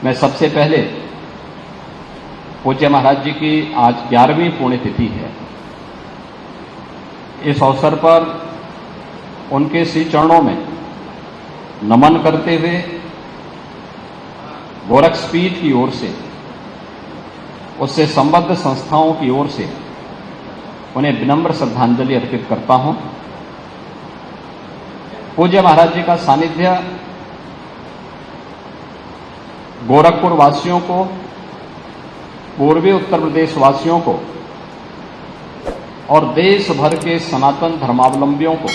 मैं सबसे पहले पूज्य महाराज जी की आज 11वीं पुण्यतिथि है। इस अवसर पर उनके श्री चरणों में नमन करते हुए गोरक्षपीठ की ओर से, उससे संबद्ध संस्थाओं की ओर से उन्हें विनम्र श्रद्धांजलि अर्पित करता हूं। पूज्य महाराज जी का सानिध्य गोरखपुर वासियों को, पूर्वी उत्तर प्रदेश वासियों को और देश भर के सनातन धर्मावलंबियों को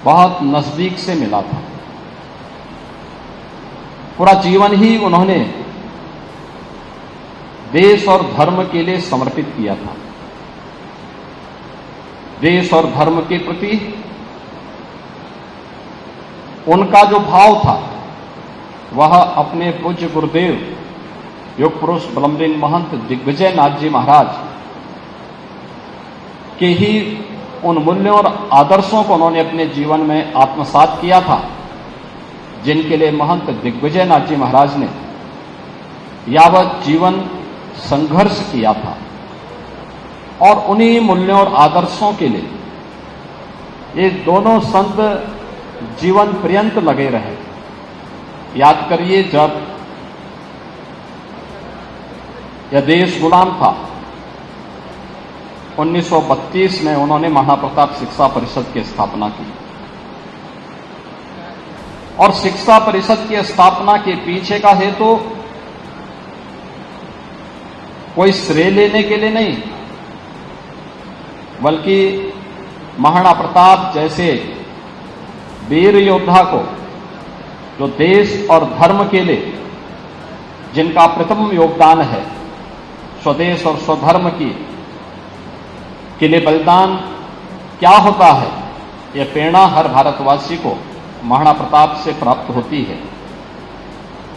बहुत नजदीक से मिला था। पूरा जीवन ही उन्होंने देश और धर्म के लिए समर्पित किया था। देश और धर्म के प्रति उनका जो भाव था वह अपने पूज्य गुरुदेव योग पुरुष ब्रह्मलीन महंत दिग्विजय नाथ जी महाराज के ही उन मूल्यों और आदर्शों को उन्होंने अपने जीवन में आत्मसात किया था, जिनके लिए महंत दिग्विजय नाथ जी महाराज ने यावत जीवन संघर्ष किया था। और उन्हीं मूल्यों और आदर्शों के लिए ये दोनों संत जीवन पर्यंत लगे रहे। याद करिए, जब यह देश गुलाम था, 1932 में उन्होंने महाप्रताप शिक्षा परिषद की स्थापना की। और शिक्षा परिषद की स्थापना के पीछे का हेतु कोई श्रेय लेने के लिए नहीं, बल्कि महाराणा प्रताप जैसे वीर योद्धा को, जो देश और धर्म के लिए जिनका प्रथम योगदान है, स्वदेश और स्वधर्म के लिए बलिदान क्या होता है, यह प्रेरणा हर भारतवासी को महाराणा प्रताप से प्राप्त होती है।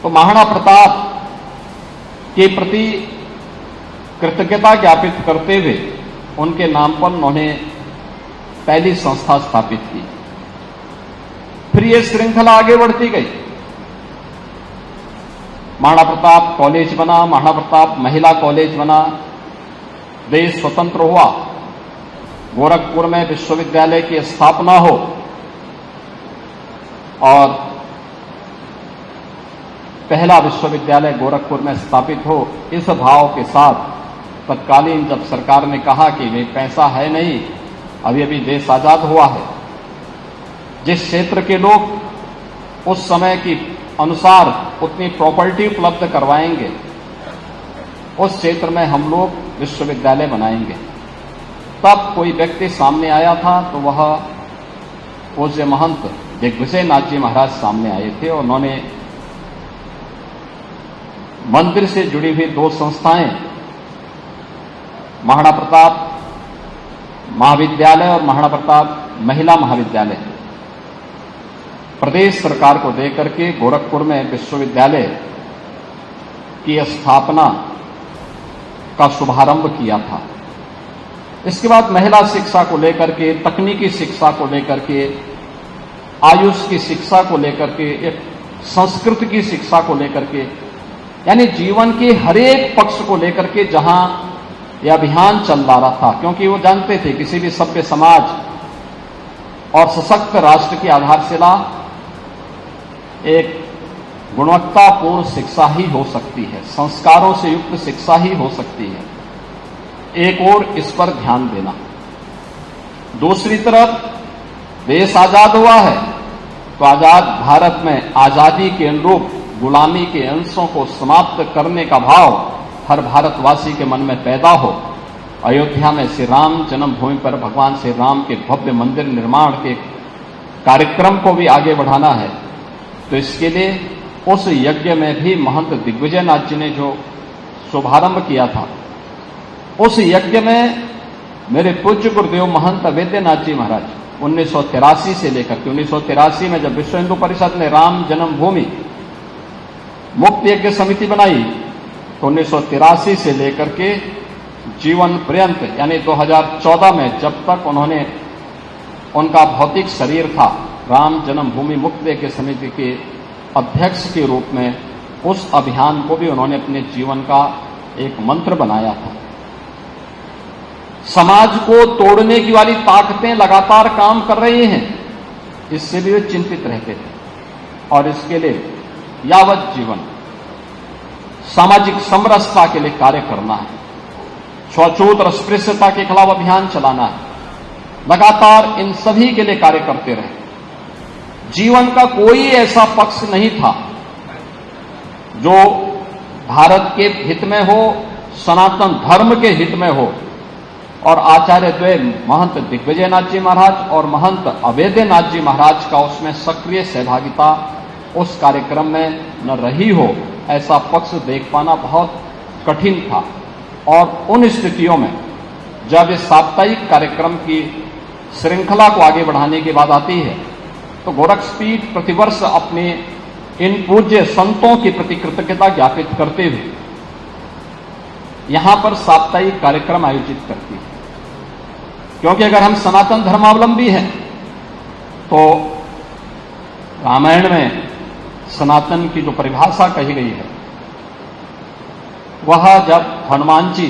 तो महाराणा प्रताप के प्रति कृतज्ञता ज्ञापित करते हुए उनके नाम पर उन्होंने पहली संस्था स्थापित की। फिर यह श्रृंखला आगे बढ़ती गई। महाराणा प्रताप कॉलेज बना, महाराणा प्रताप महिला कॉलेज बना, देश स्वतंत्र हुआ, गोरखपुर में विश्वविद्यालय की स्थापना हो और पहला विश्वविद्यालय गोरखपुर में स्थापित हो। इस भाव के साथ तत्कालीन जब सरकार ने कहा कि भाई पैसा है नहीं, अभी अभी देश आजाद हुआ है, जिस क्षेत्र के लोग उस समय की अनुसार उतनी प्रॉपर्टी उपलब्ध करवाएंगे, उस क्षेत्र में हम लोग विश्वविद्यालय बनाएंगे। तब कोई व्यक्ति सामने आया था, तो वह पूज्य महंत दिग्विजय नाथ जी महाराज सामने आए थे। और उन्होंने मंदिर से जुड़ी हुई दो संस्थाएं, महाराणा प्रताप महाविद्यालय और महाराणा प्रताप महिला महाविद्यालय, प्रदेश सरकार को देकर के गोरखपुर में विश्वविद्यालय की स्थापना का शुभारंभ किया था। इसके बाद महिला शिक्षा को लेकर के, तकनीकी शिक्षा को लेकर के, आयुष की शिक्षा को लेकर के, एक संस्कृत की शिक्षा को लेकर के, यानी जीवन के हर एक पक्ष को लेकर के जहां यह अभियान चल रहा था। क्योंकि वो जानते थे किसी भी सभ्य समाज और सशक्त राष्ट्र की आधारशिला एक गुणवत्तापूर्ण शिक्षा ही हो सकती है, संस्कारों से युक्त शिक्षा ही हो सकती है। एक और इस पर ध्यान देना। दूसरी तरफ देश आजाद हुआ है, तो आजाद भारत में आजादी के अनुरूप गुलामी के अंशों को समाप्त करने का भाव हर भारतवासी के मन में पैदा हो। अयोध्या में श्री राम जन्मभूमि पर भगवान श्री राम के भव्य मंदिर निर्माण के कार्यक्रम को भी आगे बढ़ाना है। तो इसके लिए उस यज्ञ में भी महंत दिग्विजय नाथ जी ने जो शुभारंभ किया था, उस यज्ञ में मेरे पूज्य गुरुदेव महंत अवेद्यनाथ जी महाराज 1983 से लेकर के 1983 में जब विश्व हिंदू परिषद ने राम जन्मभूमि मुक्त यज्ञ समिति बनाई, तो 1983 से लेकर के जीवन पर्यंत यानी 2014 में जब तक उन्होंने उनका भौतिक शरीर था, राम जन्मभूमि मुक्त यज्ञ समिति के अध्यक्ष के रूप में उस अभियान को भी उन्होंने अपने जीवन का एक मंत्र बनाया था। समाज को तोड़ने की वाली ताकतें लगातार काम कर रही हैं, इससे भी वे चिंतित रहते थे और इसके लिए यावत जीवन सामाजिक समरसता के लिए कार्य करना है, छूआछूत और अस्पृश्यता के खिलाफ अभियान चलाना है, लगातार इन सभी के लिए कार्य करते रहे। जीवन का कोई ऐसा पक्ष नहीं था जो भारत के हित में हो, सनातन धर्म के हित में हो। और आचार्य द्वय महंत दिग्विजयनाथ जी महाराज और महंत अवैधनाथ जी महाराज का उसमें सक्रिय सहभागिता उस कार्यक्रम में न रही हो, ऐसा पक्ष देख पाना बहुत कठिन था। और उन स्थितियों में जब इस साप्ताहिक कार्यक्रम की श्रृंखला को आगे बढ़ाने की बात आती है, तो गोरक्षपीठ प्रतिवर्ष अपने इन पूज्य संतों के प्रति कृतज्ञता ज्ञापित करते हुए यहां पर साप्ताहिक कार्यक्रम आयोजित करती है। क्योंकि अगर हम सनातन धर्मावलंबी हैं तो रामायण में सनातन की जो परिभाषा कही गई है, वह जब हनुमान जी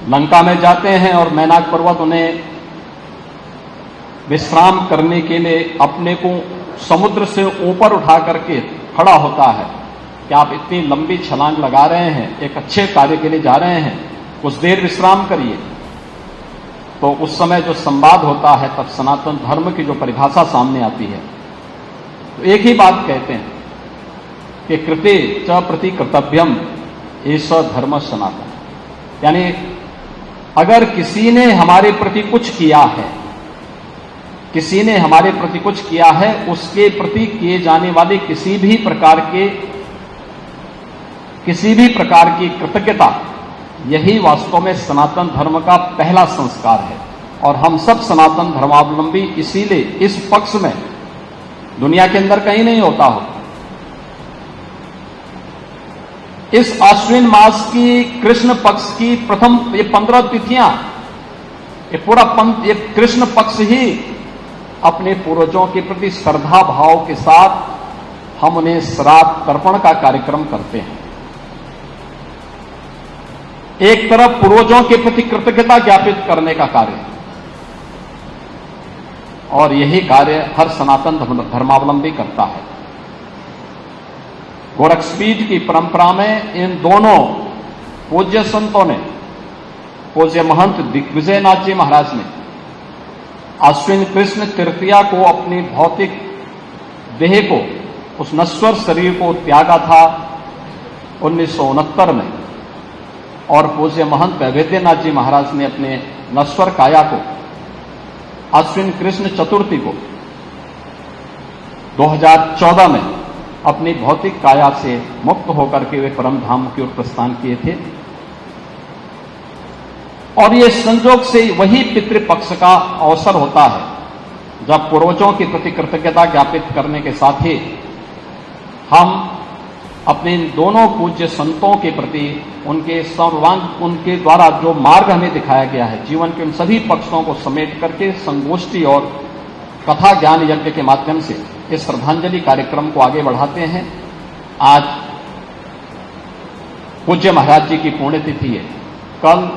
लंका में जाते हैं और मैनाक पर्वत उन्हें विश्राम करने के लिए अपने को समुद्र से ऊपर उठा करके खड़ा होता है कि आप इतनी लंबी छलांग लगा रहे हैं, एक अच्छे कार्य के लिए जा रहे हैं, कुछ देर विश्राम करिए। तो उस समय जो संवाद होता है, तब सनातन धर्म की जो परिभाषा सामने आती है, तो एक ही बात कहते हैं कि कृते च प्रति कर्तव्यम एष धर्म सनातन। यानी अगर किसी ने हमारे प्रति कुछ किया है, किसी ने हमारे प्रति कुछ किया है, उसके प्रति किए जाने वाले किसी भी प्रकार की कृतज्ञता, यही वास्तव में सनातन धर्म का पहला संस्कार है। और हम सब सनातन धर्मावलंबी इसीलिए इस पक्ष में दुनिया के अंदर कहीं नहीं होता हो। इस आश्विन मास की कृष्ण पक्ष की प्रथम ये 15 तिथियां, ये पूरा ये कृष्ण पक्ष ही अपने पूर्वजों के प्रति श्रद्धा भाव के साथ हम उन्हें श्राद्ध तर्पण का कार्यक्रम करते हैं। एक तरफ पूर्वजों के प्रति कृतज्ञता ज्ञापित करने का कार्य, और यही कार्य हर सनातन धर्मावलंबी करता है। गोरक्षपीठ की परंपरा में इन दोनों पूज्य संतों ने, पूज्य महंत दिग्विजयनाथ जी महाराज ने आश्विन कृष्ण तृतीया को अपनी भौतिक देह को, उस नश्वर शरीर को त्यागा था 1969 में, और पूज्य महंत अवैधनाथ जी महाराज ने अपने नश्वर काया को आश्विन कृष्ण चतुर्थी को 2014 में अपनी भौतिक काया से मुक्त होकर के वे परम धाम की ओर प्रस्थान किए थे। और ये संजोग से वही पितृपक्ष का अवसर होता है जब पूर्वजों के प्रति कृतज्ञता ज्ञापित करने के साथ ही हम अपने इन दोनों पूज्य संतों के प्रति उनके द्वारा जो मार्ग हमें दिखाया गया है, जीवन के उन सभी पक्षों को समेट करके संगोष्ठी और कथा ज्ञान यज्ञ के माध्यम से इस श्रद्धांजलि कार्यक्रम को आगे बढ़ाते हैं। आज पूज्य महाराज जी की पुण्यतिथि है। कल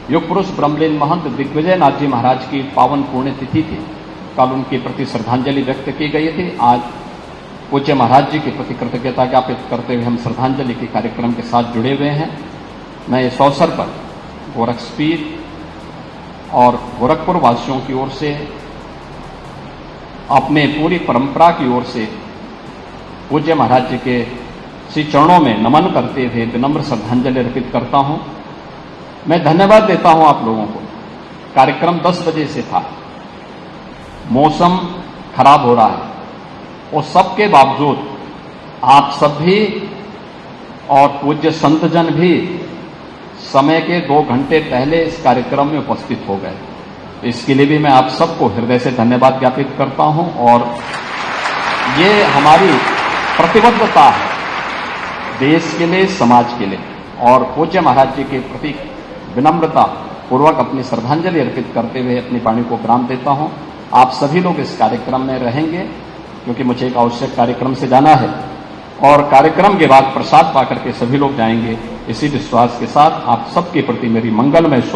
युग पुरुष ब्रह्मलीन महंत दिग्विजयनाथ जी महाराज की पावन पुण्यतिथि थी। कल उनके प्रति श्रद्धांजलि व्यक्त की गई थी। आज पूज्य महाराज जी के प्रति कृतज्ञता ज्ञापित करते हुए हम श्रद्धांजलि के कार्यक्रम के साथ जुड़े हुए हैं। मैं इस अवसर पर गोरक्षपीठ और गोरखपुर वासियों की ओर से, अपने पूरी परंपरा की ओर से पूज्य महाराज जी के श्री चरणों में नमन करते हुए विनम्र श्रद्धांजलि अर्पित करता हूं। मैं धन्यवाद देता हूं आप लोगों को। कार्यक्रम 10 बजे से था, मौसम खराब हो रहा है, और सबके बावजूद आप सब भी और पूज्य संतजन भी समय के 2 घंटे पहले इस कार्यक्रम में उपस्थित हो गए। इसके लिए भी मैं आप सबको हृदय से धन्यवाद ज्ञापित करता हूं। और ये हमारी प्रतिबद्धता है देश के लिए, समाज के लिए। और पूज्य महाराज जी के प्रति विनम्रता पूर्वक अपनी श्रद्धांजलि अर्पित करते हुए अपनी वाणी को विराम देता हूं। आप सभी लोग इस कार्यक्रम में रहेंगे क्योंकि मुझे एक आवश्यक कार्यक्रम से जाना है और कार्यक्रम के बाद प्रसाद पाकर के सभी लोग जाएंगे। इसी विश्वास के साथ आप सबके प्रति मेरी मंगलमय